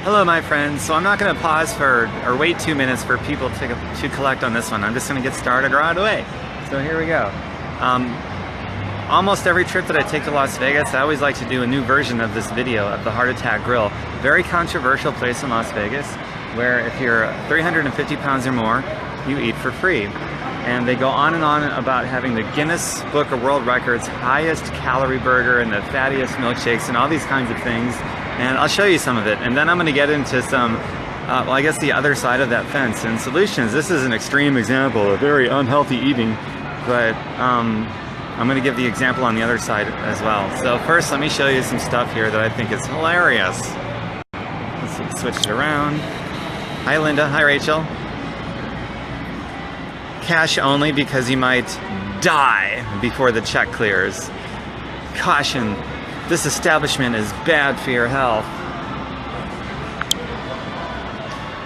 Hello my friends, so I'm not going to pause or wait 2 minutes for people to collect on this one. I'm just going to get started right away. So here we go. Almost every trip that I take to Las Vegas, I always like to do a new version of this video of the Heart Attack Grill. Very controversial place in Las Vegas, where if you're 350 pounds or more, you eat for free. And they go on and on about having the Guinness Book of World Records highest calorie burger and the fattiest milkshakes and all these kinds of things. And I'll show you some of it. And then I'm going to get into some, well, I guess the other side of that fence. And solutions, this is an extreme example of very unhealthy eating, but I'm going to give the example on the other side as well. So first, let me show you some stuff here that I think is hilarious. Let's switch it around. Hi Linda, hi Rachel. Cash only because you might die before the check clears. Caution, this establishment is bad for your health.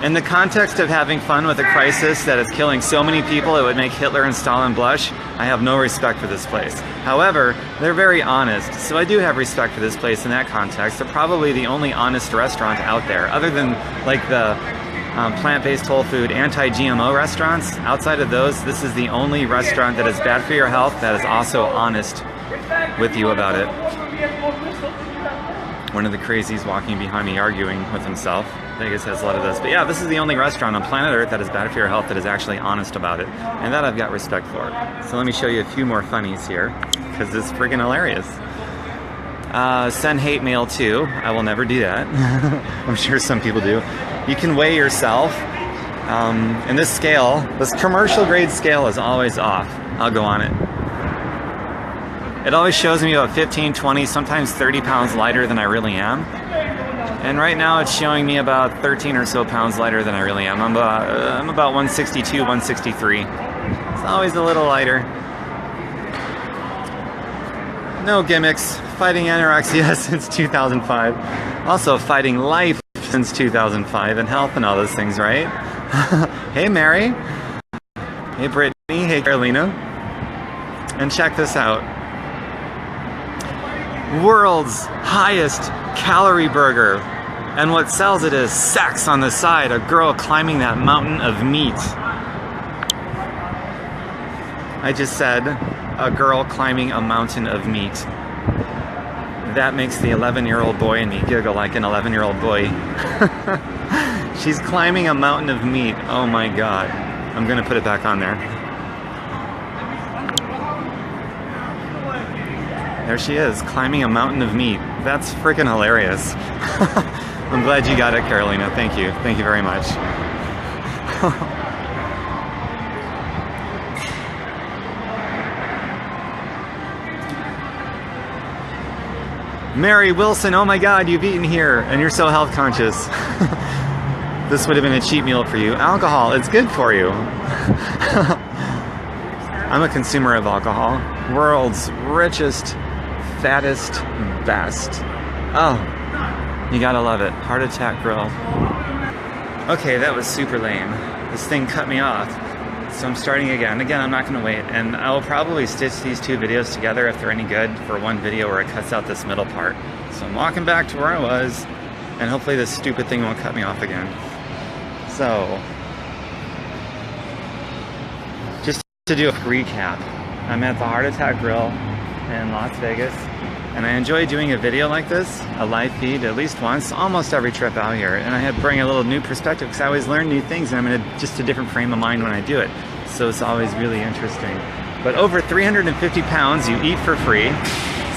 In the context of having fun with a crisis that is killing so many people it would make Hitler and Stalin blush, I have no respect for this place. However, they're very honest, so I do have respect for this place in that context. They're probably the only honest restaurant out there, other than like the plant-based whole food anti-GMO restaurants. Outside of those, this is the only restaurant that is bad for your health that is also honest with you about it. One of the crazies walking behind me arguing with himself. Vegas has a lot of this. But yeah, this is the only restaurant on planet Earth that is bad for your health that is actually honest about it. And that I've got respect for. So let me show you a few more funnies here, because it's friggin' hilarious. Send hate mail too. I will never do that. I'm sure some people do. You can weigh yourself. And this scale, this commercial grade scale is always off. I'll go on it. It always shows me about 15, 20, sometimes 30 pounds lighter than I really am. And right now it's showing me about 13 or so pounds lighter than I really am. I'm about 162, 163. It's always a little lighter. No gimmicks. Fighting anorexia since 2005. Also fighting life since 2005 and health and all those things, right? Hey Mary. Hey Brittany. Hey Carolina. And check this out. World's highest calorie burger, and what sells it is sex on the side, a girl climbing that mountain of meat. I just said a girl climbing a mountain of meat. That makes the 11-year-old boy in me giggle like an 11-year-old boy. She's climbing a mountain of meat. Oh my god. I'm gonna put it back on there. There she is, climbing a mountain of meat. That's freaking hilarious. I'm glad you got it, Carolina. Thank you. Thank you very much. Mary Wilson, oh my god, you've eaten here, and you're so health conscious. This would have been a cheap meal for you. Alcohol, it's good for you. I'm a consumer of alcohol. World's richest, fattest, best. Oh, you gotta love it. Heart Attack Grill. Okay, that was super lame. This thing cut me off. So I'm starting again. Again, I'm not gonna wait. And I will probably stitch these two videos together if they're any good for one video where it cuts out this middle part. So I'm walking back to where I was, and hopefully this stupid thing won't cut me off again. So, just to do a recap, I'm at the Heart Attack Grill in Las Vegas, and I enjoy doing a video like this, a live feed, at least once, almost every trip out here. And I had to bring a little new perspective because I always learn new things, and I'm in just a different frame of mind when I do it. So it's always really interesting. But over 350 pounds, you eat for free.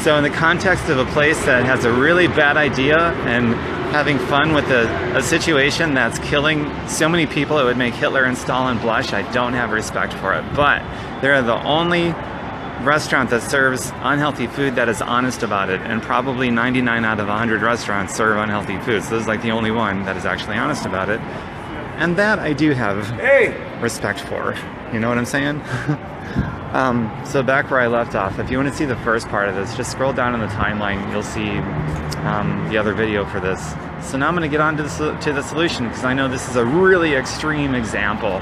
So in the context of a place that has a really bad idea and having fun with a situation that's killing so many people it would make Hitler and Stalin blush, I don't have respect for it. But they're the only restaurant that serves unhealthy food that is honest about it, and probably 99 out of 100 restaurants serve unhealthy food. So this is like the only one that is actually honest about it. And that I do have respect for. You know what I'm saying? So back where I left off, if you want to see the first part of this, just scroll down in the timeline, you'll see the other video for this. So now I'm going to get on to the solution, because I know this is a really extreme example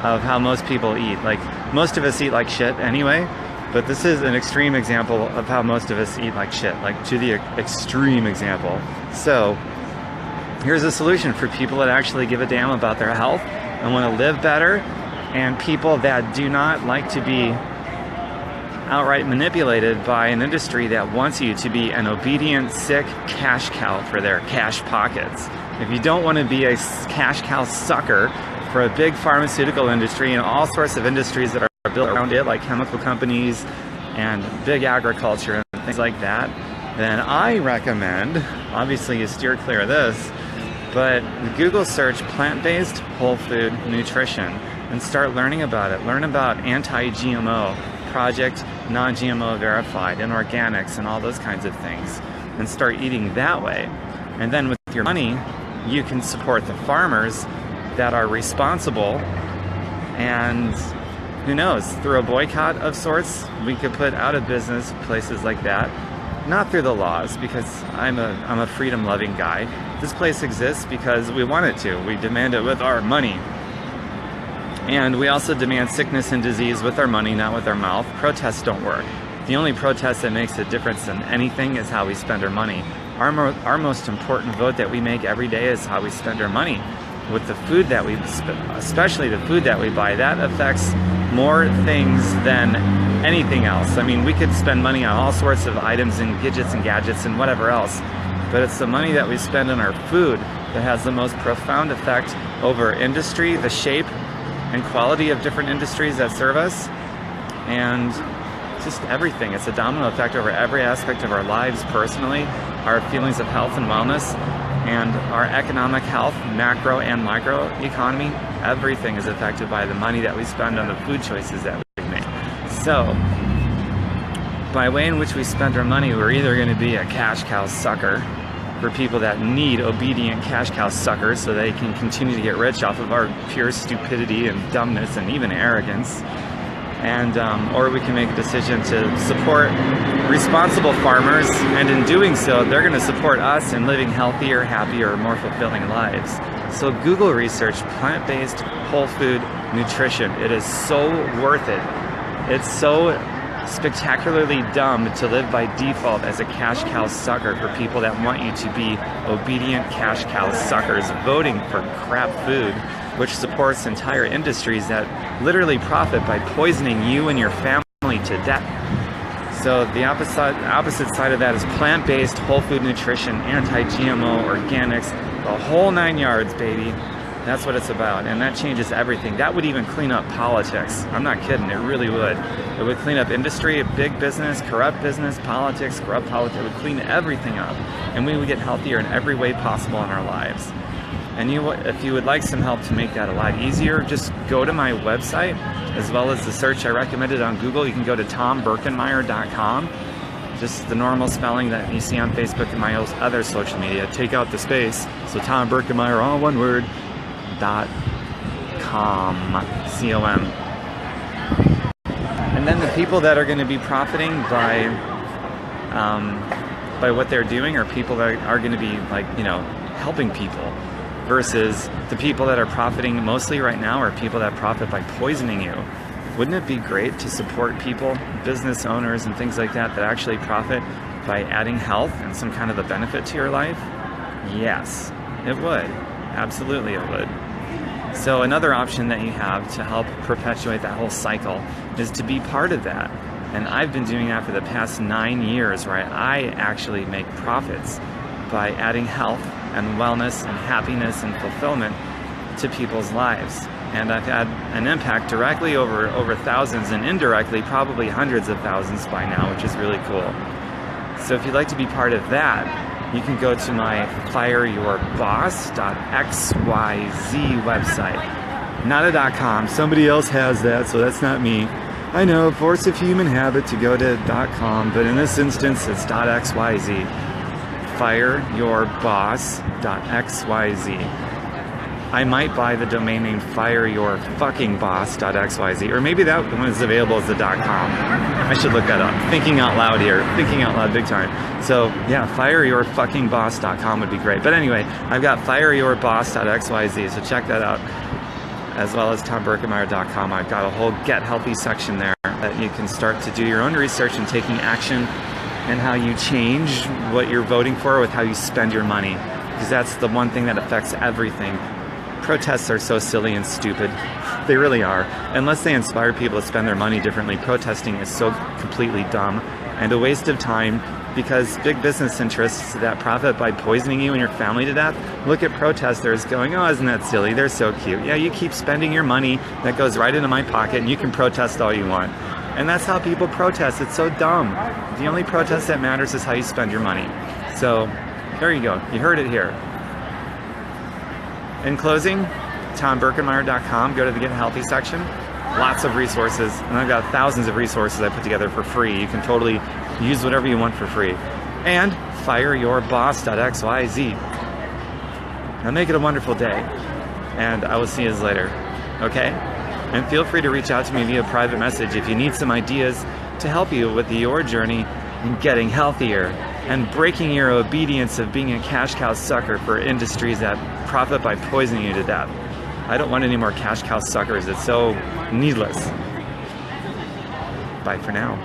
of how most people eat. Like, most of us eat like shit anyway, but this is an extreme example of how most of us eat like shit, like to the extreme example. So here's a solution for people that actually give a damn about their health and want to live better, and people that do not like to be outright manipulated by an industry that wants you to be an obedient, sick cash cow for their cash pockets. If you don't want to be a cash cow sucker for a big pharmaceutical industry and all sorts of industries that are built around it, like chemical companies and big agriculture and things like that, then I recommend, obviously you steer clear of this, but Google search plant-based whole food nutrition and start learning about it. Learn about anti-GMO, Project Non-GMO Verified, and organics and all those kinds of things, and start eating that way. And then with your money, you can support the farmers that are responsible, and who knows, through a boycott of sorts, we could put out of business places like that. Not through the laws, because I'm a freedom-loving guy. This place exists because we want it to. We demand it with our money. And we also demand sickness and disease with our money, not with our mouth. Protests don't work. The only protest that makes a difference in anything is how we spend our money. Our most important vote that we make every day is how we spend our money. With the food that we, especially the food that we buy, that affects more things than anything else. I mean, we could spend money on all sorts of items and gadgets and whatever else, but it's the money that we spend on our food that has the most profound effect over industry, the shape and quality of different industries that serve us, and just everything. It's a domino effect over every aspect of our lives personally, our feelings of health and wellness, and our economic health, macro and micro economy. Everything is affected by the money that we spend on the food choices that we make. So, by way in which we spend our money, we're either going to be a cash cow sucker for people that need obedient cash cow suckers so they can continue to get rich off of our pure stupidity and dumbness and even arrogance. And or we can make a decision to support responsible farmers, and in doing so, they're going to support us in living healthier, happier, more fulfilling lives. So Google research plant-based whole food nutrition. It is so worth it. It's so spectacularly dumb to live by default as a cash cow sucker for people that want you to be obedient cash cow suckers voting for crap food, which supports entire industries that literally profit by poisoning you and your family to death. So the opposite side of that is plant-based whole food nutrition, anti-GMO, organics, the whole 9 yards, baby. That's what it's about, and that changes everything. That would even clean up politics. I'm not kidding, it really would. It would clean up industry, big business, politics, corrupt politics. It would clean everything up, and we would get healthier in every way possible in our lives. And if you would like some help to make that a lot easier, just go to my website, as well as the search I recommended on Google. You can go to tomberkenmeyer.com, just the normal spelling that you see on Facebook and my other social media. Take out the space, so Tom Berkenmeyer, all one word, .com, C-O-M. And then the people that are going to be profiting by what they're doing are people that are going to be, like, you know, helping people, versus the people that are profiting mostly right now are people that profit by poisoning you. Wouldn't it be great to support people, business owners and things like that, that actually profit by adding health and some kind of a benefit to your life? Yes, it would. Absolutely it would. So another option that you have to help perpetuate that whole cycle is to be part of that. And I've been doing that for the past 9 years, where I actually make profits by adding health and wellness and happiness and fulfillment to people's lives. And I've had an impact directly over thousands, and indirectly probably hundreds of thousands by now, which is really cool. So if you'd like to be part of that, you can go to my fireyourboss.xyz website. Not a .com. Somebody else has that, so that's not me. I know, force of human habit to go to .com, but in this instance, it's .xyz. Fireyourboss.xyz. I might buy the domain name fireyourfuckingboss.xyz, or maybe that one is available as the .com. I should look that up. Thinking out loud here. Thinking out loud big time. So yeah, fireyourfuckingboss.com would be great. But anyway, I've got fireyourboss.xyz, so check that out. As well as tomberkenmeyer.com. I've got a whole Get Healthy section there that you can start to do your own research and taking action, and how you change what you're voting for with how you spend your money. because that's the one thing that affects everything. Protests are so silly and stupid. They really are. Unless they inspire people to spend their money differently, protesting is so completely dumb and a waste of time, because big business interests that profit by poisoning you and your family to death look at protesters going, oh, isn't that silly? They're so cute. Yeah, you keep spending your money that goes right into my pocket and you can protest all you want. And that's how people protest. It's so dumb. The only protest that matters is how you spend your money. So there you go. You heard it here. In closing, TomBerkenmeyer.com. Go to the Get Healthy section. Lots of resources, and I've got thousands of resources I put together for free. You can totally use whatever you want for free. And fireyyourboss.xyz. Now make it a wonderful day, and I will see you later. Okay? And feel free to reach out to me via private message if you need some ideas to help you with your journey in getting healthier and breaking your obedience of being a cash cow sucker for industries that profit by poisoning you to death. I don't want any more cash cow suckers. It's so needless. Bye for now.